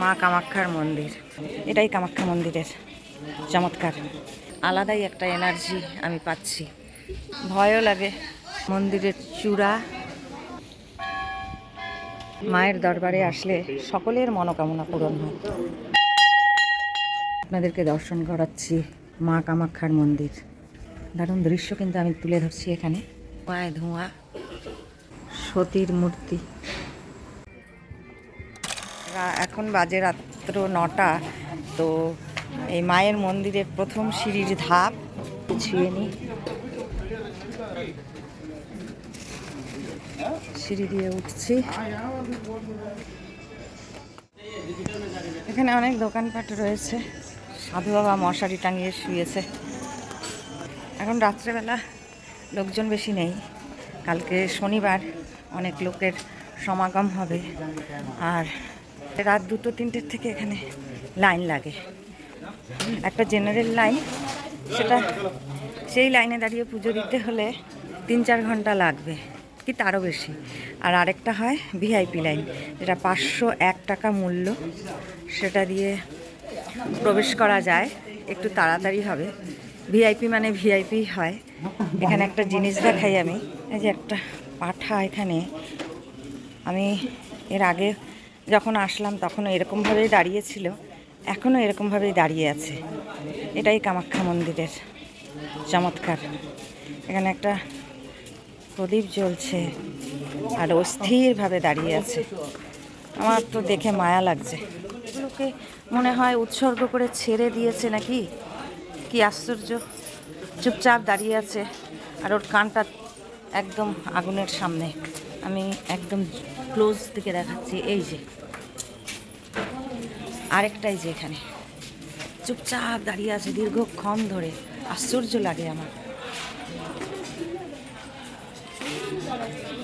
মা কামাখ্যার মন্দির। এটাই কামাখ্যা মন্দিরের চমৎকার। আলাদাই একটা এনার্জি আমি পাচ্ছি, ভয়ও লাগে। মন্দিরের চূড়া, মায়ের দরবারে আসলে সকলের মনোকামনা পূরণ হয়। আপনাদেরকে দর্শন করাচ্ছি মা কামাখ্যার মন্দির। দারুণ দৃশ্য কিন্তু আমি তুলে ধরছি এখানে। ধোঁয়ায় ধোঁয়া, সতীর মূর্তি। এখন বাজে রাত্র 9টা। তো এই মায়ের মন্দিরের প্রথম সিঁড়ির ধাপ ছুঁয়ে নিই। সিঁড়ি দিয়ে উঠছি। এখানে অনেক দোকানপাট রয়েছে। সাধু বাবা মশারি টাঙিয়ে শুয়েছে। এখন রাত্রেবেলা লোকজন বেশি নেই। কালকে শনিবার, অনেক লোকের সমাগম হবে। আর রাত 2-3টের থেকে এখানে লাইন লাগে। একটা জেনারেল লাইন, সেই লাইনে দাঁড়িয়ে পুজো দিতে হলে 3-4 ঘন্টা লাগবে কি তারও বেশি। আর আরেকটা হয় ভিআইপি লাইন, যেটা 501 টাকা মূল্য। সেটা দিয়ে প্রবেশ করা যায়, একটু তাড়াতাড়ি হবে। ভিআইপি মানে ভিআইপি হয়। এখানে একটা জিনিস দেখাই আমি। এই যে একটা পাঠা, এখানে আমি এর আগে যখন আসলাম তখনও এরকমভাবেই দাঁড়িয়েছিল, এখনও এরকমভাবেই দাঁড়িয়ে আছে। এটাই কামাখ্যা মন্দিরের চমৎকার। এখানে একটা প্রদীপ জ্বলছে আর অস্থিরভাবে দাঁড়িয়ে আছে। আমার তো দেখে মায়া লাগছে। লোকে মনে হয় উৎসর্গ করে ছেড়ে দিয়েছে নাকি, কি আশ্চর্য। চুপচাপ দাঁড়িয়ে আছে আর ওর কানটা একদম আগুনের সামনে। আমি একদম ক্লোজ থেকে দেখাচ্ছি। এই যে আরেকটাই, যে এখানে চুপচাপ দাঁড়িয়ে আছে দীর্ঘক্ষণ ধরে। আশ্চর্য লাগে আমার।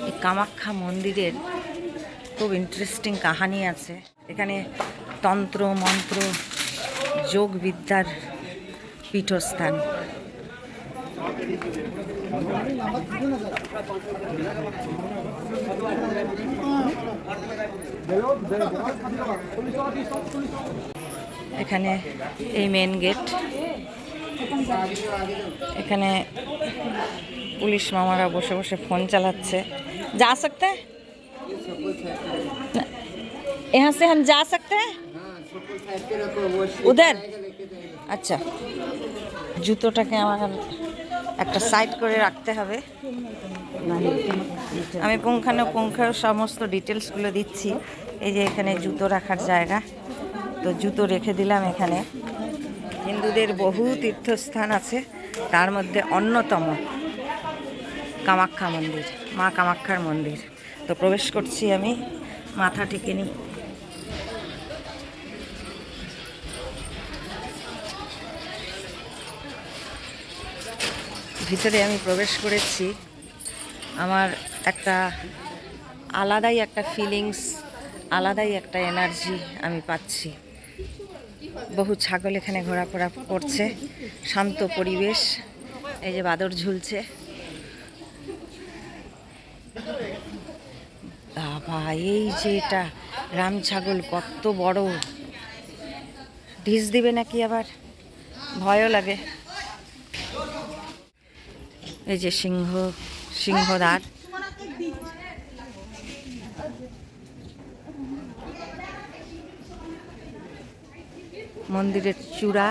এই কামাখ্যা মন্দিরের খুব ইন্টারেস্টিং কাহিনী আছে। এখানে তন্ত্র মন্ত্র যোগ বিদ্যার পীঠস্থান। এখানে এই মেন গেট। এখানে পুলিশ মামারা বসে বসে ফোন চালাচ্ছে। যা सकते हैं यहाँ से, हम जा सकते हैं उधर। আচ্ছা, জুতোটাকে আমার একটা সাইড করে রাখতে হবে। আমি পুঙ্খানুপুঙ্খ সমস্ত ডিটেলসগুলো দিচ্ছি। এই যে এখানে জুতো রাখার জায়গা, তো জুতো রেখে দিলাম এখানে। হিন্দুদের বহু তীর্থস্থান আছে, তার মধ্যে অন্যতম কামাখ্যা মন্দির, মা কামাখ্যার মন্দির। তো প্রবেশ করছি আমি, মাথা টেকে নিই। ভিতরে আমি প্রবেশ করেছি। আমার একটা আলাদাই একটা ফিলিংস, আলাদাই একটা এনার্জি আমি পাচ্ছি। বহু ছাগল এখানে ঘোরাফেরা করছে, শান্ত পরিবেশ। এই যে বাদর ঝুলছে। বাবা, এই যে এটা রাম ছাগল, কত বড়। ঢিস দিবে নাকি আবার, ভয়ও লাগে। এই যে সিংহদ্বার। মন্দিরের চূড়া,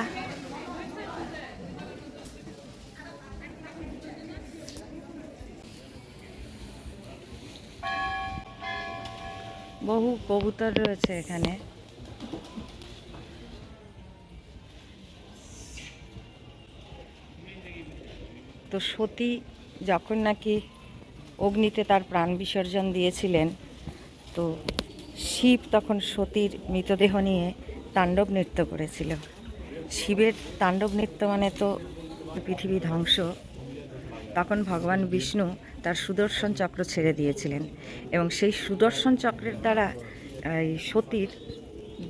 বহু কবুতর রয়েছে এখানে। তো সতী যখন নাকি অগ্নিতে তার প্রাণ বিসর্জন দিয়েছিলেন, তো শিব তখন সতীর মৃতদেহ নিয়ে তাণ্ডব নৃত্য করেছিল। শিবের তাণ্ডব নৃত্য মানে তো পৃথিবী ধ্বংস। তখন ভগবান বিষ্ণু তার সুদর্শন চক্র ছেড়ে দিয়েছিলেন, এবং সেই সুদর্শন চক্রের দ্বারা এই সতীর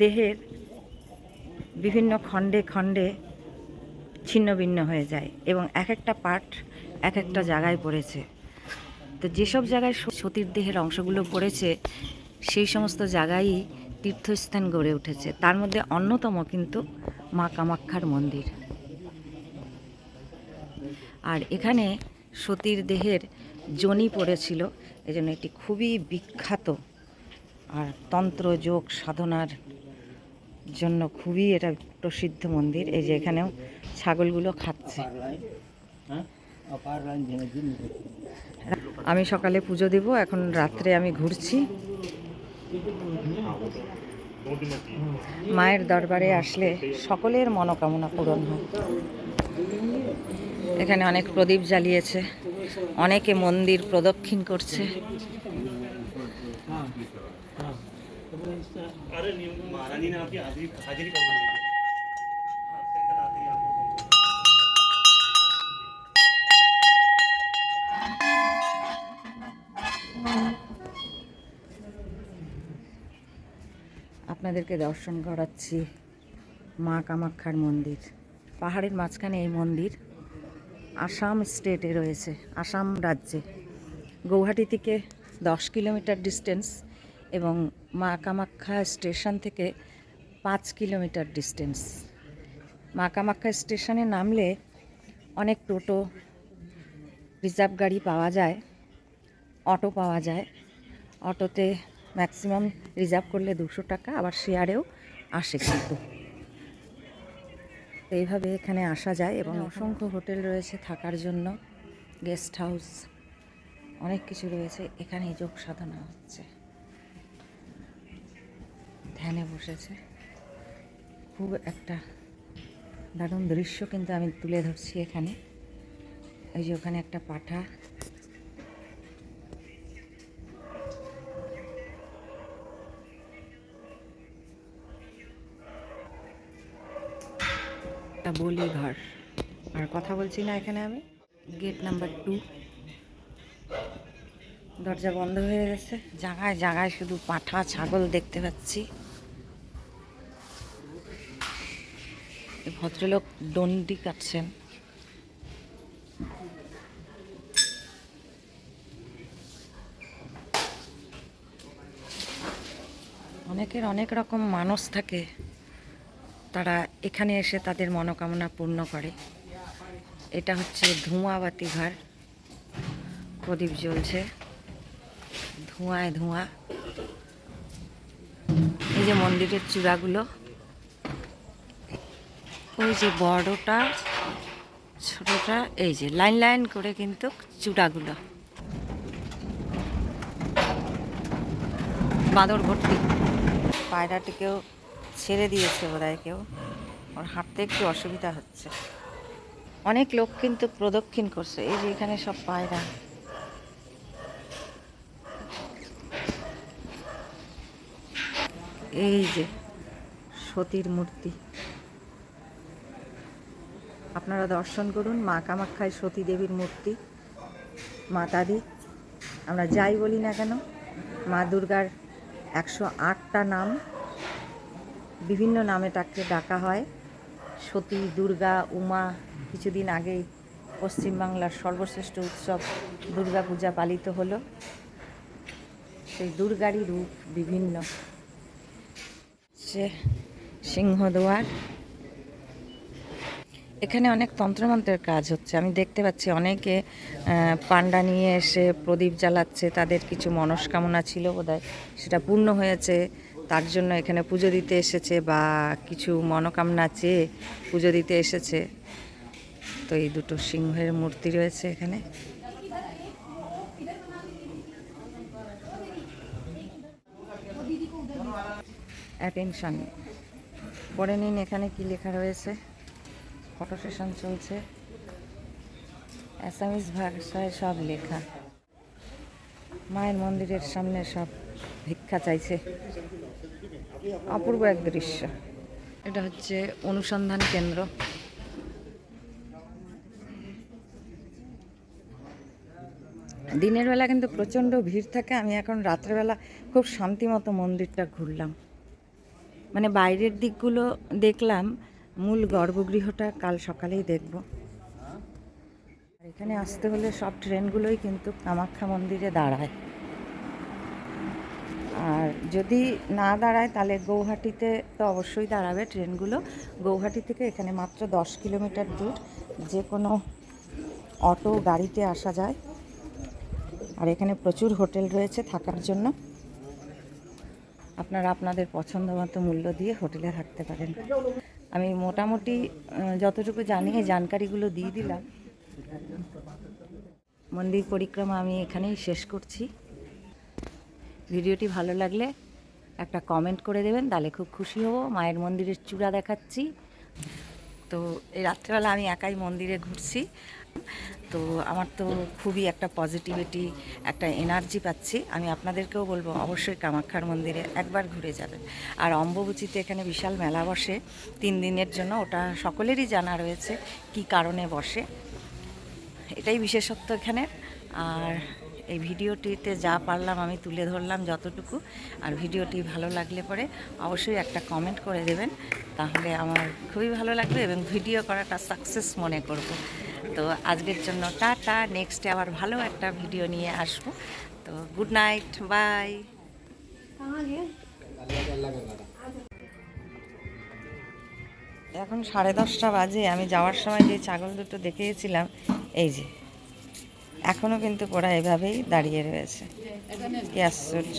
দেহের বিভিন্ন খণ্ডে খণ্ডে ছিন্ন ভিন্ন হয়ে যায়, এবং এক একটা পার্ট এক একটা জায়গায় পড়েছে। তো যেসব জায়গায় সতীর দেহের অংশগুলো পড়েছে, সেই সমস্ত জায়গায়ই তীর্থস্থান গড়ে উঠেছে। তার মধ্যে অন্যতম কিন্তু মা কামাখ্যার মন্দির। আর এখানে সতীর দেহের যোনি পড়েছিল, এজন্য এটি খুবই বিখ্যাত। আর তন্ত্র যোগ সাধনার জন্য খুবই এটা প্রসিদ্ধ মন্দির। এই যে এখানেও ছাগলগুলো খাচ্ছে। আমি সকালে পুজো দিব, এখন রাত্রে আমি ঘুরছি। মায়ের দরবারে আসলে সকলের মনোকামনা পূরণ হয়। এখানে অনেক প্রদীপ জ্বালিয়েছে, অনেকে মন্দির প্রদক্ষিণ করছে। আপনাদেরকে দর্শন করাচ্ছি মা কামাখ্যার মন্দির। পাহাড়ের মাঝখানে এই মন্দির। আসাম স্টেটে রয়েছে, আসাম রাজ্যে। গৌহাটি থেকে 10 কিলোমিটার ডিস্টেন্স এবং মা কামাখ্যা স্টেশন থেকে 5 কিলোমিটার ডিস্টেন্স। মা কামাখ্যা স্টেশনে নামলে অনেক টোটো, রিজার্ভ গাড়ি পাওয়া যায়, অটো পাওয়া যায়। অটোতে ম্যাক্সিমাম রিজার্ভ করলে 200 টাকা, আবার শেয়ারেও আসে কিন্তু। তো এইভাবে এখানে আসা যায় এবং অসংখ্য হোটেল রয়েছে থাকার জন্য, গেস্ট হাউস, অনেক কিছু রয়েছে। এখানে যোগ সাধনা হচ্ছে, ধ্যানে বসেছে। খুব একটা দারুণ দৃশ্য কিন্তু আমি তুলে ধরছি এখানে। এই যে ওখানে একটা পাঠা, একটা বলি ঘর। আর কথা বলছি না এখানে আমি। গেট নাম্বার 2, দরজা বন্ধ হয়ে গেছে। জায়গায় জায়গায় শুধু পাঁঠা ছাগল দেখতে পাচ্ছি। ভদ্রলোক ডন্ডি কাটছেন। অনেকের অনেক রকম মানস থাকে, তারা এখানে এসে তাদের মনোকামনা পূর্ণ করে। এটা হচ্ছে ধোঁয়াবাতি ঘর, প্রদীপ জ্বলছে, ধোঁয়ায় ধোঁয়া। এই যে মন্দিরের চূড়াগুলো, ওই যে বড়টা ছোটটা, এই যে লাইন লাইন করে কিন্তু চূড়াগুলো। বাঁদর ভর্তি। পায়রাটিকেও ছেড়ে দিয়েছে বোধহয় কেউ, ওর হাঁটতে একটু অসুবিধা হচ্ছে। অনেক লোক কিন্তু প্রদক্ষিণ করছে। এই যে এখানে সব পায়রা। এই যে সতীর মূর্তি, আপনারা দর্শন করুন। মা কামাখ্যায় সতী দেবীর মূর্তি, মাতাদি। আমরা যাই বলি না কেন, মা দুর্গার 108টা নাম, বিভিন্ন নামে তাকে ডাকা হয়। সতী, দুর্গা, উমা। কিছুদিন আগেই পশ্চিমবাংলার সর্বশ্রেষ্ঠ উৎসব দুর্গা পূজা পালিত হলো। সেই দুর্গারই রূপ বিভিন্ন। সে সিংহদুয়ার, এখানে অনেক তন্ত্রমন্ত্রের কাজ হচ্ছে। আমি দেখতে পাচ্ছি অনেকে পান্ডা নিয়ে এসে প্রদীপ জ্বালাচ্ছে। তাদের কিছু মনস্কামনা ছিল বোধহয়, সেটা পূর্ণ হয়েছে, তার জন্য এখানে পুজো দিতে এসেছে, বা কিছু মনোকামনা চেয়ে পুজো দিতে এসেছে। তো এই দুটো সিংহের মূর্তি রয়েছে এখানে। অ্যাটেনশন পড়ে নিন, এখানে কি লেখা রয়েছে। ফটো সেশন চলছে, অ্যাসামিজ ভাষায় সব লেখা। মায়ের মন্দিরের সামনে সব ভিক্ষা চাইছে। অপূর্ব এক দৃশ্য। এটা হচ্ছে অনুসন্ধান কেন্দ্র। দিনের বেলা কিন্তু প্রচণ্ড ভিড় থাকে। আমি এখন রাত্রেবেলা খুব শান্তিমতো মন্দিরটা ঘুরলাম, মানে বাইরের দিকগুলো দেখলাম, মূল গর্ভগৃহটা কাল সকালেই দেখব। এখানে আসতে হলে সব ট্রেনগুলোই কিন্তু কামাখ্যা মন্দিরে দাঁড়ায়। আর যদি না দাঁড়ায় তাহলে গৌহাটিতে তো অবশ্যই দাঁড়াবে ট্রেনগুলো। গৌহাটি থেকে এখানে মাত্র 10 কিলোমিটার দূর, যে কোনো অটো গাড়িতে আসা যায়। আর এখানে প্রচুর হোটেল রয়েছে থাকার জন্য, আপনারা আপনাদের পছন্দ মতো মূল্য দিয়ে হোটেলে থাকতে পারেন। আমি মোটামুটি যতটুকু জানি এই জানকারিগুলো দিয়ে দিলাম। মন্দির পরিক্রমা আমি এখানেই শেষ করছি। ভিডিওটি ভালো লাগলে একটা কমেন্ট করে দেবেন, তাহলে খুব খুশি হব। মায়ের মন্দিরের চূড়া দেখাচ্ছি। তো এই রাত্রেবেলা আমি একাই মন্দিরে ঘুরছি, তো আমার তো খুবই একটা পজিটিভিটি, একটা এনার্জি পাচ্ছি। আমি আপনাদেরকেও বলবো অবশ্যই কামাখ্যার মন্দিরে একবার ঘুরে যাবেন। আর অম্বুবাচীতে এখানে বিশাল মেলা বসে 3 দিনের জন্য, ওটা সকলেরই জানা রয়েছে কি কারণে বসে, এটাই বিশেষত্ব এখানে। আর এই ভিডিওটিতে যা পারলাম আমি তুলে ধরলাম যতটুকু। আর ভিডিওটি ভালো লাগলে পরে অবশ্যই একটা কমেন্ট করে দেবেন, তাহলে আমার খুবই ভালো লাগবে এবং ভিডিও করাটা সাকসেস মনে করব। তো আজকের জন্য টাটা, নেক্সটে আবার ভালো একটা ভিডিও নিয়ে আসবো। তো গুড নাইট, বাই। এখন 10:30 বাজে। আমি যাওয়ার সময় যে ছাগল দুটো দেখে গেছিলাম, এই যে এখনও কিন্তু ওরা এভাবেই দাঁড়িয়ে রয়েছে। কি আশ্চর্য!